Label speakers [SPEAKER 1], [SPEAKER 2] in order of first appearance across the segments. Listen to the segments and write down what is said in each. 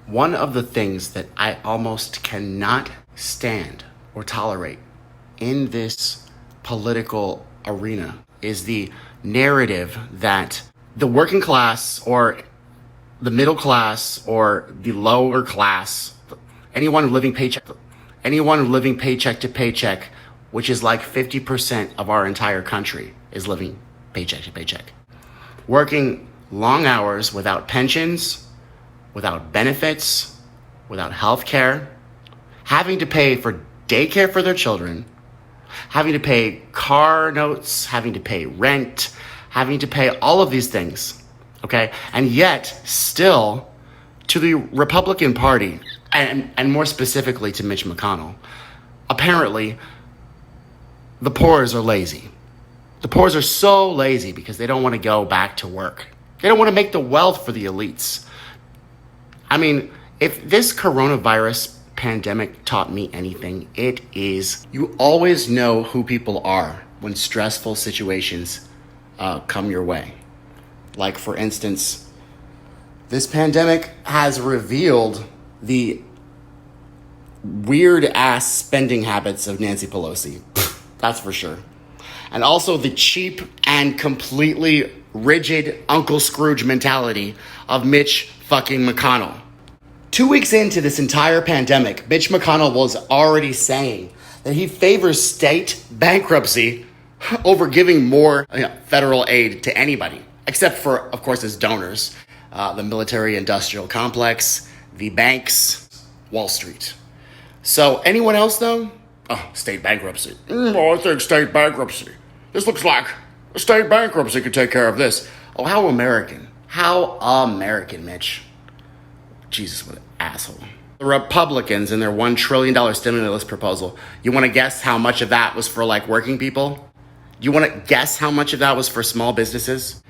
[SPEAKER 1] One of the things that I almost cannot stand or tolerate in this political arena is the narrative that the working class or the middle class or the lower class, anyone living paycheck to paycheck, which is like 50% of our entire country, is living paycheck to paycheck, working long hours without pensions, without benefits, without health care, having to pay for daycare for their children, having to pay car notes, having to pay rent, having to pay all of these things, okay? And yet, still, to the Republican Party, and more specifically to Mitch McConnell, apparently, the poors are lazy. The poors are so lazy because they don't want to go back to work. They don't want to make the wealth for the elites. I mean, if this coronavirus pandemic taught me anything, it is you always know who people are when stressful situations come your way. Like, for instance, this pandemic has revealed the weird-ass spending habits of Nancy Pelosi. That's for sure. And also the cheap and completely rigid Uncle Scrooge mentality of Mitch fucking McConnell. 2 weeks into this entire pandemic, Mitch McConnell was already saying that he favors state bankruptcy over giving more federal aid to anybody, except for, of course, his donors, the military-industrial complex, the banks, Wall Street. So anyone else, though? Oh, state bankruptcy. I think state bankruptcy. This looks like a state bankruptcy could take care of this. Oh, how American. How American, Mitch. Jesus, what an asshole. The Republicans and their $1 trillion stimulus proposal, you want to guess how much of that was for, like, working people? You want to guess how much of that was for small businesses?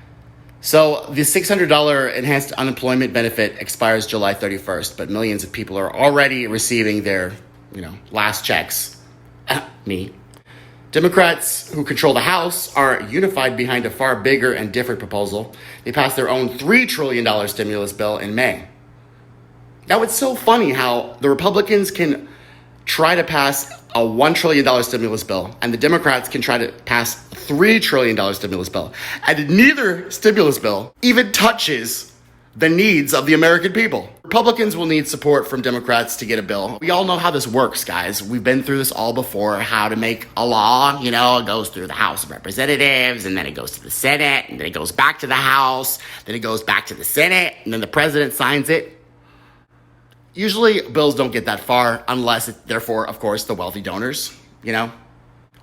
[SPEAKER 1] So the $600 enhanced unemployment benefit expires July 31st, but millions of people are already receiving their, last checks. Me. Democrats who control the House are unified behind a far bigger and different proposal. They passed their own $3 trillion stimulus bill in May. Now, it's so funny how the Republicans can try to pass a $1 trillion stimulus bill, and the Democrats can try to pass a $3 trillion stimulus bill. And neither stimulus bill even touches the needs of the American people. Republicans will need support from Democrats to get a bill. We all know how this works, guys. We've been through this all before, how to make a law. It goes through the House of Representatives, and then it goes to the Senate, and then it goes back to the House, then it goes back to the Senate, and then the president signs it. Usually, bills don't get that far unless they're for, of course, the wealthy donors,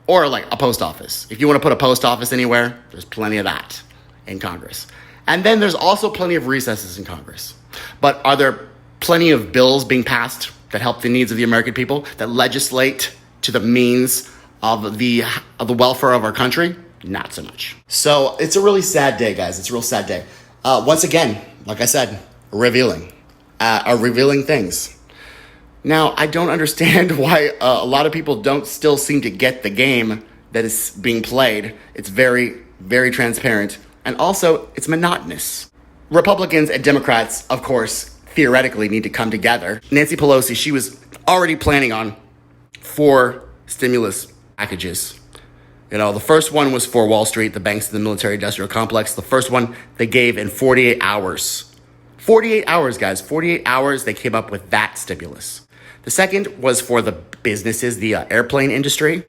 [SPEAKER 1] Or like a post office. If you want to put a post office anywhere, there's plenty of that in Congress. And then there's also plenty of recesses in Congress. But are there plenty of bills being passed that help the needs of the American people, that legislate to the means of the welfare of our country? Not so much. So it's a really sad day, guys. It's a real sad day. Once again, like I said, revealing things. Now, I don't understand why a lot of people don't still seem to get the game that is being played. It's very, very transparent. And also, it's monotonous. Republicans and Democrats, of course, theoretically need to come together. Nancy Pelosi, she was already planning on 4 stimulus packages. The first one was for Wall Street, the banks, and the military-industrial complex. The first one they gave in 48 hours. 48 hours, guys. 48 hours, they came up with that stimulus. The second was for the businesses, the airplane industry,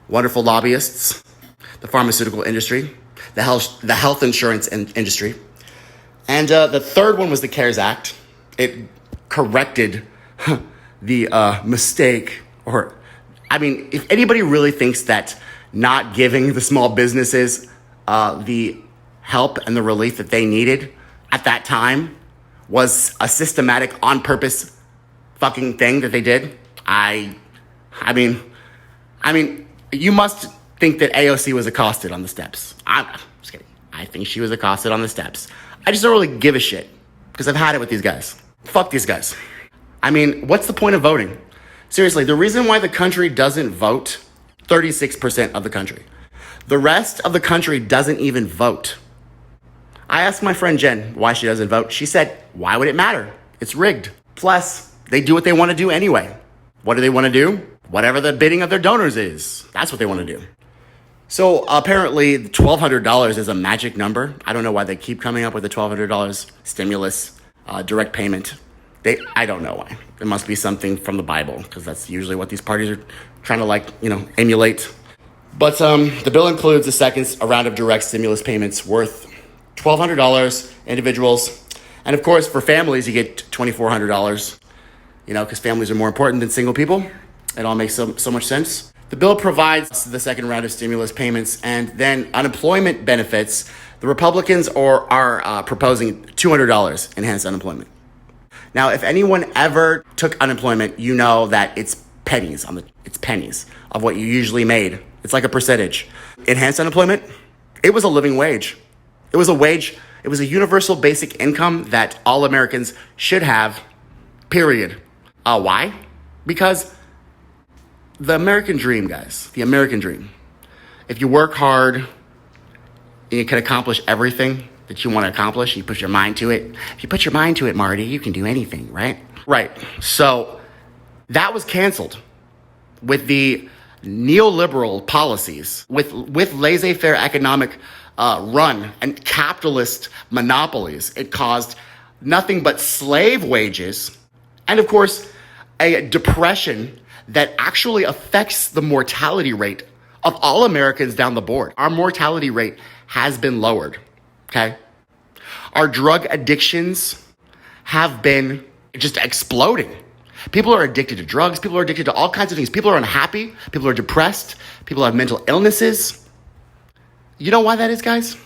[SPEAKER 1] wonderful lobbyists, the pharmaceutical industry, the health insurance industry. And the third one was the CARES Act. It corrected the mistake. If anybody really thinks that not giving the small businesses the help and the relief that they needed at that time was a systematic, on-purpose fucking thing that they did, I mean, you must think that AOC was accosted on the steps. I'm just kidding. I think she was accosted on the steps. I just don't really give a shit because I've had it with these guys. Fuck these guys. What's the point of voting? Seriously, the reason why the country doesn't vote, 36% of the country. The rest of the country doesn't even vote. I asked my friend Jen why she doesn't vote. She said, why would it matter? It's rigged. Plus, they do what they want to do anyway. What do they want to do? Whatever the bidding of their donors is. That's what they want to do. So apparently $1,200 is a magic number. I don't know why they keep coming up with the $1,200 stimulus direct payment. I don't know why. It must be something from the Bible, because that's usually what these parties are trying to emulate. But the bill includes a round of direct stimulus payments worth $1,200 individuals. And of course, for families, you get $2,400, because families are more important than single people. It all makes so much sense. The bill provides the second round of stimulus payments and then unemployment benefits. The Republicans are proposing $200 enhanced unemployment. Now, if anyone ever took unemployment, you know that it's pennies of what you usually made. It's like a percentage. Enhanced unemployment, it was a living wage. It was a universal basic income that all Americans should have, period. Why? Because the American dream, guys, the American dream. If you work hard and you can accomplish everything that you want to accomplish, you put your mind to it. If you put your mind to it, Marty, you can do anything, right? Right. So that was canceled with the neoliberal policies, with laissez-faire economic run and capitalist monopolies. It caused nothing but slave wages and, of course, a depression that actually affects the mortality rate of all Americans down the board. Our mortality rate has been lowered, okay? Our drug addictions have been just exploding. People are addicted to drugs. People are addicted to all kinds of things. People are unhappy. People are depressed. People have mental illnesses. You know why that is, guys?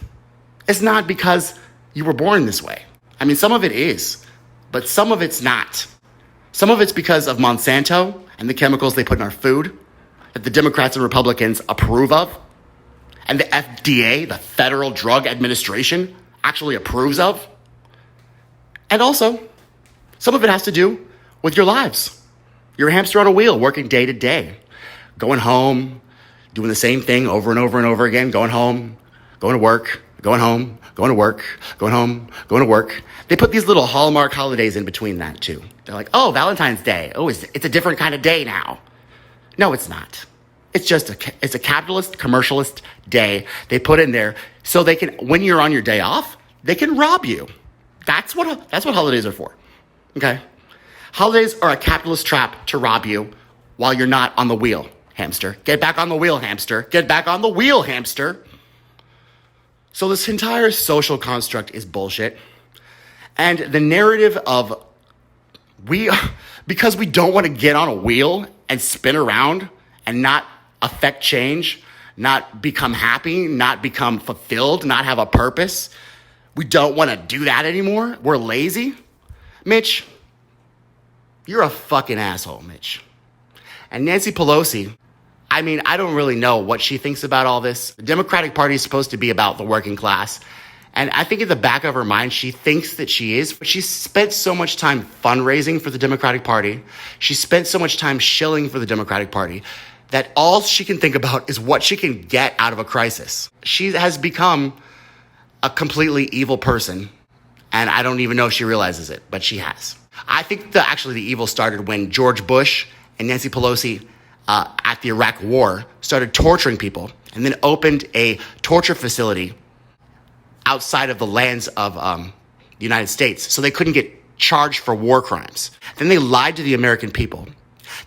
[SPEAKER 1] It's not because you were born this way. I mean, some of it is, but some of it's not. Some of it's because of Monsanto and the chemicals they put in our food that the Democrats and Republicans approve of, and the FDA, the Federal Drug Administration, actually approves of. And also, some of it has to do with your lives. You're a hamster on a wheel, working day to day, going home, doing the same thing over and over and over again, going home, going to work, going home, going to work, going home, going to work. They put these little Hallmark holidays in between that too. They're like, oh, Valentine's Day. Oh, it's a different kind of day now. No, it's not. It's a capitalist, commercialist day they put in there so they can, when you're on your day off, they can rob you. That's what holidays are for. Okay? Holidays are a capitalist trap to rob you while you're not on the wheel, hamster. Get back on the wheel, hamster. Get back on the wheel, hamster. So this entire social construct is bullshit. And the narrative of because we don't want to get on a wheel and spin around and not affect change, not become happy, not become fulfilled, not have a purpose. We don't want to do that anymore. We're lazy. Mitch, you're a fucking asshole, Mitch. And Nancy Pelosi, I mean, I don't really know what she thinks about all this. The Democratic Party is supposed to be about the working class. And I think in the back of her mind, she thinks that she is. But she spent so much time fundraising for the Democratic Party. She spent so much time shilling for the Democratic Party that all she can think about is what she can get out of a crisis. She has become a completely evil person. And I don't even know if she realizes it, but she has. I think the evil started when George Bush and Nancy Pelosi at the Iraq War started torturing people and then opened a torture facility outside of the lands of the United States so they couldn't get charged for war crimes. Then they lied to the American people.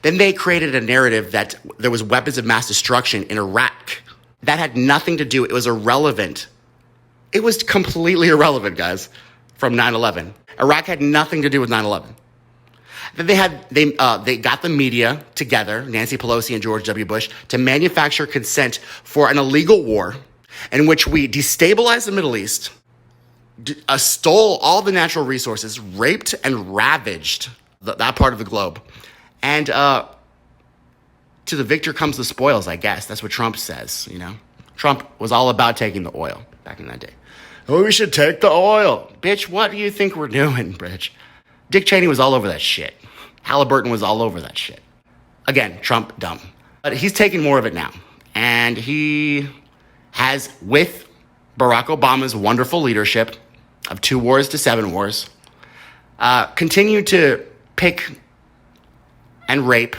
[SPEAKER 1] Then they created a narrative that there was weapons of mass destruction in Iraq. That had nothing to do, it was irrelevant. It was completely irrelevant, guys, from 9/11. Iraq had nothing to do with 9/11. Then they got the media together, Nancy Pelosi and George W. Bush, to manufacture consent for an illegal war in which we destabilized the Middle East, stole all the natural resources, raped and ravaged that part of the globe. And to the victor comes the spoils, I guess. That's what Trump says, you know. Trump was all about taking the oil back in that day. Oh, we should take the oil. Bitch, what do you think we're doing, bitch? Dick Cheney was all over that shit. Halliburton was all over that shit. Again, Trump, dumb. But he's taking more of it now. And he has, with Barack Obama's wonderful leadership of 2 wars to 7 wars, continue to pick and rape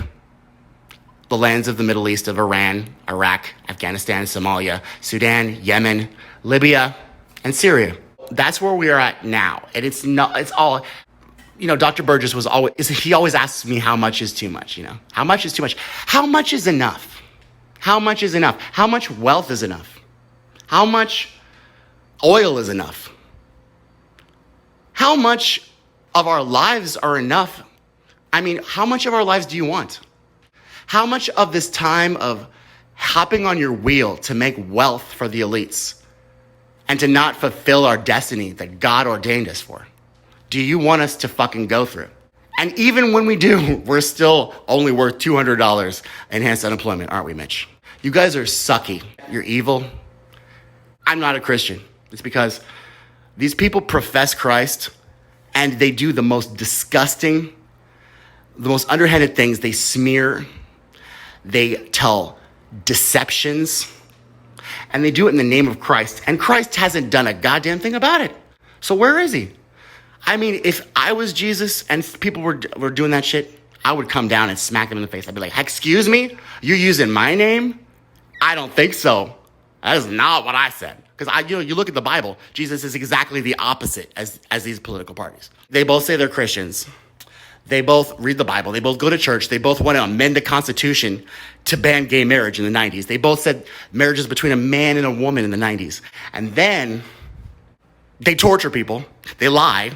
[SPEAKER 1] the lands of the Middle East, of Iran, Iraq, Afghanistan, Somalia, Sudan, Yemen, Libya, and Syria. That's where we are at now. And it's all, Dr. Burgess he always asks me how much is too much, How much is too much? How much is enough? How much is enough? How much wealth is enough? How much oil is enough? How much of our lives are enough? I mean, how much of our lives do you want? How much of this time of hopping on your wheel to make wealth for the elites and to not fulfill our destiny that God ordained us for, do you want us to fucking go through? And even when we do, we're still only worth $200 enhanced unemployment, aren't we, Mitch? You guys are sucky. You're evil. I'm not a Christian. It's because these people profess Christ and they do the most disgusting, the most underhanded things. They smear, they tell deceptions, and they do it in the name of Christ. And Christ hasn't done a goddamn thing about it. So where is he? I mean, if I was Jesus and people were doing that shit, I would come down and smack them in the face. I'd be like, excuse me? You're using my name? I don't think so. That is not what I said. Because you look at the Bible, Jesus is exactly the opposite as these political parties. They both say they're Christians. They both read the Bible. They both go to church. They both want to amend the Constitution to ban gay marriage in the 90s. They both said marriage is between a man and a woman in the 90s. And then they torture people. They lie.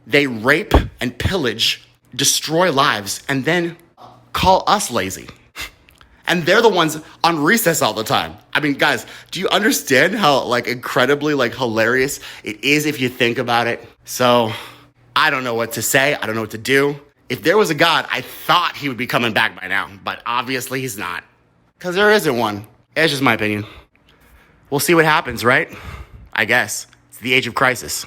[SPEAKER 1] They rape and pillage, destroy lives, and then call us lazy. And they're the ones on recess all the time. I mean, guys, do you understand how incredibly hilarious it is if you think about it? So I don't know what to say. I don't know what to do. If there was a God, I thought he would be coming back by now, but obviously he's not. Because there isn't one. It's just my opinion. We'll see what happens, right? I guess. It's the age of crisis.